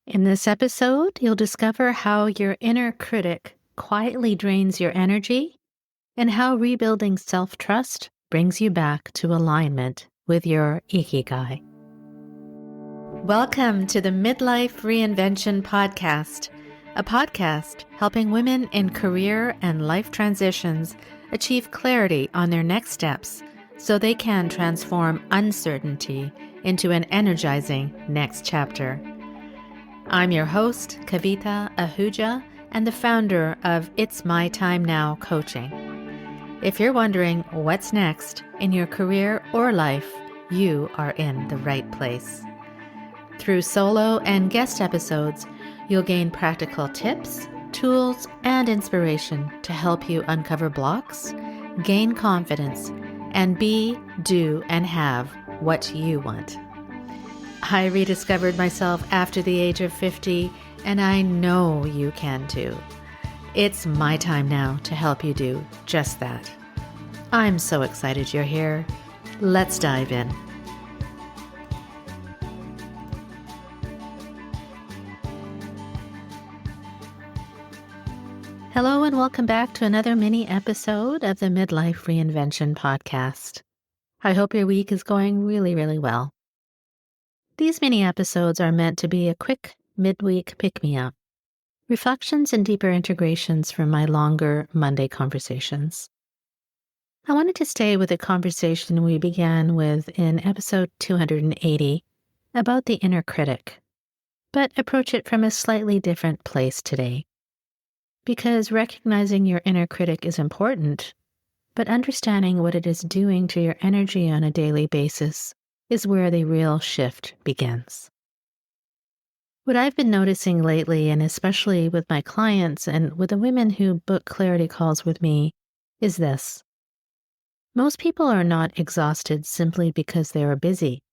In this episode, you'll discover how your inner critic quietly drains your energy and how rebuilding self-trust brings you back to alignment with your ikigai. Welcome to the Midlife Reinvention Podcast, a podcast helping women in career and life transitions achieve clarity on their next steps so they can transform uncertainty into an energizing next chapter. I'm your host, Kavita Ahuja, and the founder of It's My Time Now Coaching. If you're wondering what's next in your career or life, you are in the right place. Through solo and guest episodes, you'll gain practical tips, tools, and inspiration to help you uncover blocks, gain confidence, and be, do, and have what you want. I rediscovered myself after the age of 50, and I know you can too. It's my time now to help you do just that. I'm so excited you're here. Let's dive in. Hello and welcome back to another mini episode of the Midlife Reinvention Podcast. I hope your week is going really well. These mini episodes are meant to be a quick midweek pick-me-up, reflections and deeper integrations from my longer Monday conversations. I wanted to stay with a conversation we began with in episode 280 about the inner critic, but approach it from a slightly different place today. Because recognizing your inner critic is important, but understanding what it is doing to your energy on a daily basis is where the real shift begins. What I've been noticing lately, and especially with my clients and with the women who book clarity calls with me, is this. Most people are not exhausted simply because they are busy.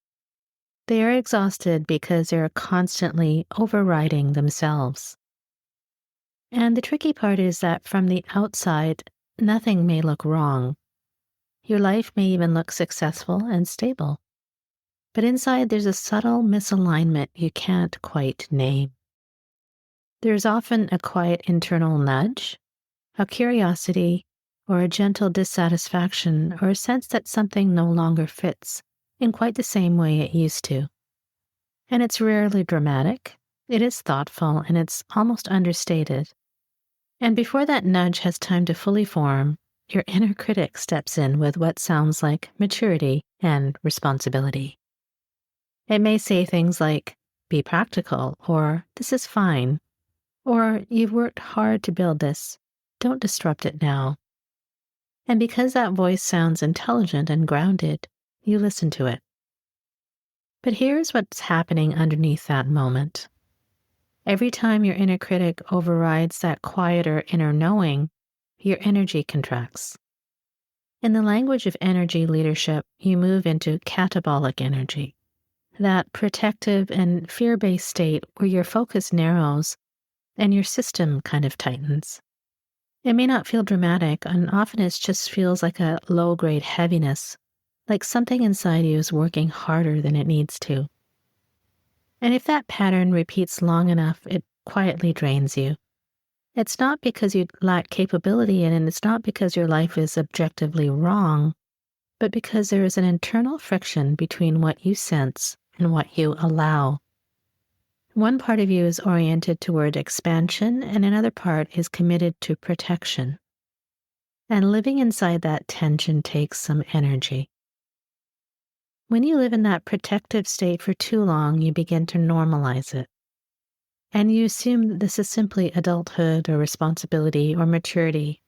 They are exhausted because they are constantly overriding themselves. And the tricky part is that from the outside, nothing may look wrong. Your life may even look successful and stable. But inside, there's a subtle misalignment you can't quite name. There's often a quiet internal nudge, a curiosity, or a gentle dissatisfaction, or a sense that something no longer fits in quite the same way it used to. And it's rarely dramatic, it is thoughtful, and it's almost understated. And before that nudge has time to fully form, your inner critic steps in with what sounds like maturity and responsibility. It may say things like, be practical, or this is fine, or you've worked hard to build this, don't disrupt it now. And because that voice sounds intelligent and grounded, you listen to it. But here's what's happening underneath that moment. Every time your inner critic overrides that quieter inner knowing, your energy contracts. In the language of energy leadership, you move into catabolic energy. That protective and fear-based state where your focus narrows and your system kind of tightens. It may not feel dramatic, and often it just feels like a low-grade heaviness, like something inside you is working harder than it needs to. And if that pattern repeats long enough, it quietly drains you. It's not because you lack capability, and it's not because your life is objectively wrong, but because there is an internal friction between what you sense and what you allow. One part of you is oriented toward expansion, and another part is committed to protection. And living inside that tension takes some energy. When you live in that protective state for too long, you begin to normalize it. And you assume that this is simply adulthood or responsibility or maturity.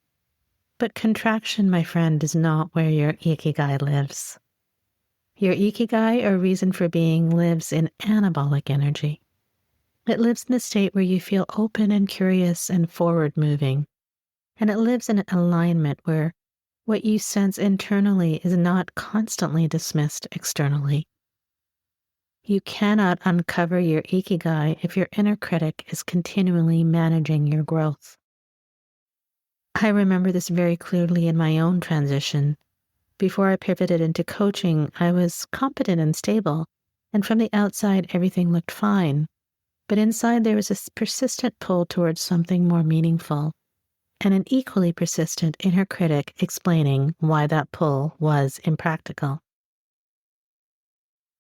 But contraction, my friend, is not where your ikigai lives. Your ikigai, or reason for being, lives in anabolic energy. It lives in the state where you feel open and curious and forward-moving. And it lives in alignment where what you sense internally is not constantly dismissed externally. You cannot uncover your ikigai if your inner critic is continually managing your growth. I remember this very clearly in my own transition. Before I pivoted into coaching, I was competent and stable, and from the outside, everything looked fine. but inside there was a persistent pull towards something more meaningful, and an equally persistent inner critic explaining why that pull was impractical.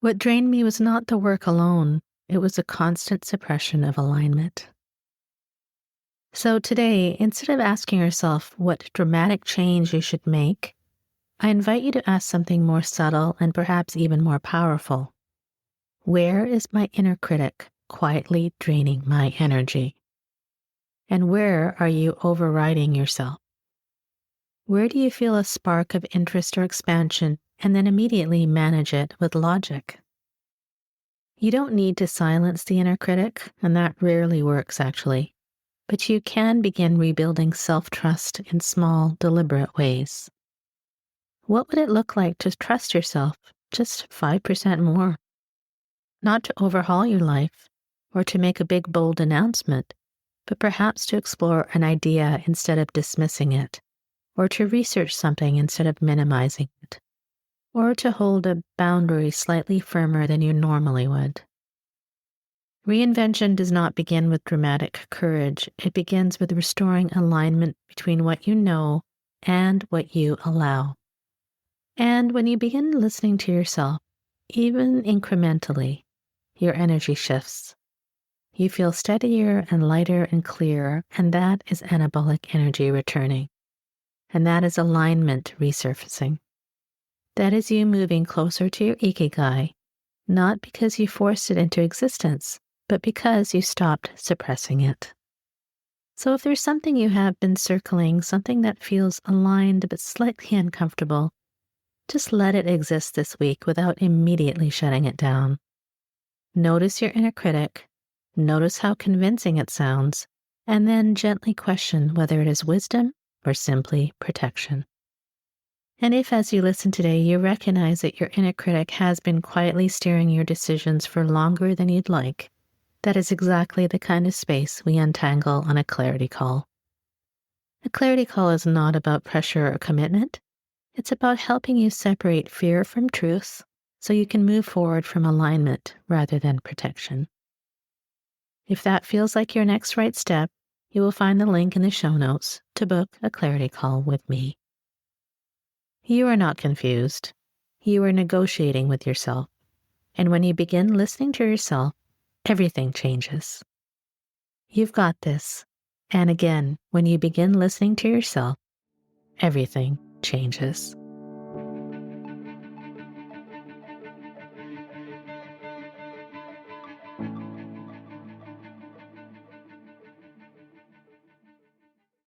What drained me was not the work alone, it was a constant suppression of alignment. So today, instead of asking yourself what dramatic change you should make, I invite you to ask something more subtle and perhaps even more powerful. Where is my inner critic quietly draining my energy? And where are you overriding yourself? Where do you feel a spark of interest or expansion and then immediately manage it with logic? You don't need to silence the inner critic, and that rarely works actually, but you can begin rebuilding self-trust in small, deliberate ways. What would it look like to trust yourself just 5% more? Not to overhaul your life or to make a big, bold announcement, but perhaps to explore an idea instead of dismissing it, or to research something instead of minimizing it, or to hold a boundary slightly firmer than you normally would. Reinvention does not begin with dramatic courage. It begins with restoring alignment between what you know and what you allow. And when you begin listening to yourself, even incrementally, your energy shifts. You feel steadier and lighter and clearer, and that is anabolic energy returning. And that is alignment resurfacing. That is you moving closer to your ikigai, not because you forced it into existence, but because you stopped suppressing it. So if there's something you have been circling, something that feels aligned but slightly uncomfortable, just let it exist this week without immediately shutting it down. Notice your inner critic, notice how convincing it sounds, and then gently question whether it is wisdom or simply protection. And if, as you listen today, you recognize that your inner critic has been quietly steering your decisions for longer than you'd like, that is exactly the kind of space we untangle on a clarity call. A clarity call is not about pressure or commitment. It's about helping you separate fear from truth so you can move forward from alignment rather than protection. If that feels like your next right step, you will find the link in the show notes to book a clarity call with me. You are not confused. You are negotiating with yourself. And when you begin listening to yourself, everything changes. You've got this. And again, when you begin listening to yourself, everything changes.